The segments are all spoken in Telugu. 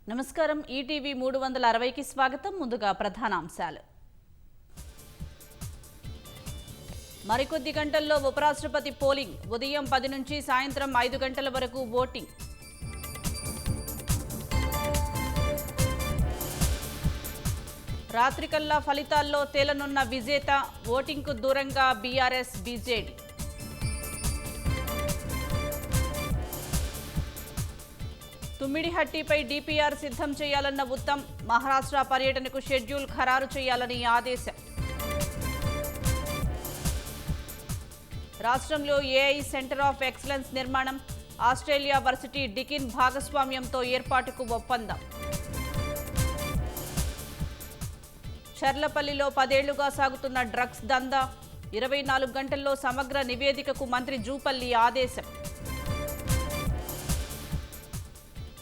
నమస్కారం ఈటీవీ 360కి స్వాగతం. ముందుగా ప్రధానాంశాలు. మరికొద్ది గంటల్లో ఉపరాష్ట్రపతి పోలింగ్. ఉదయం 10 నుంచి సాయంత్రం 5 గంటల వరకు ఓటింగ్. రాత్రికల్లా ఫలితాల్లో తేలనున్న విజేత. ఓటింగ్కు దూరంగా బీఆర్ఎస్ బీజేడీ. తుమ్మిడిహట్టిపై డీపీఆర్ సిద్ధం చేయాలన్న ఉత్తమ్. మహారాష్ట్ర పర్యటనకు షెడ్యూల్ ఖరారు చేయాలని ఆదేశం. రాష్ట్రంలో ఏఐ సెంటర్ ఆఫ్ ఎక్సలెన్స్ నిర్మాణం. ఆస్ట్రేలియా వర్సిటీ డికిన్ భాగస్వామ్యంతో ఏర్పాటుకు ఒప్పందం. చర్లపల్లిలో 10 ఏళ్లుగా సాగుతున్న డ్రగ్స్ దందా. 24 గంటల్లో సమగ్ర నివేదికకు మంత్రి జూపల్లి ఆదేశం.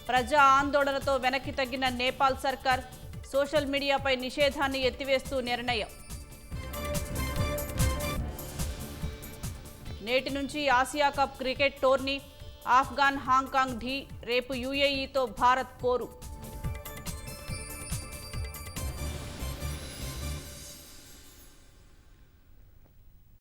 ప్రజా ఆందోళనతో వెనక్కి తగ్గిన నేపాల్ సర్కార్. సోషల్ మీడియాపై నిషేధాన్ని ఎత్తివేస్తూ నిర్ణయం. నేటి నుంచి Asia cup cricket tourney. Afghan Hong Kong ఢీ. రేపు యూఏఈతో భారత్ పోరు.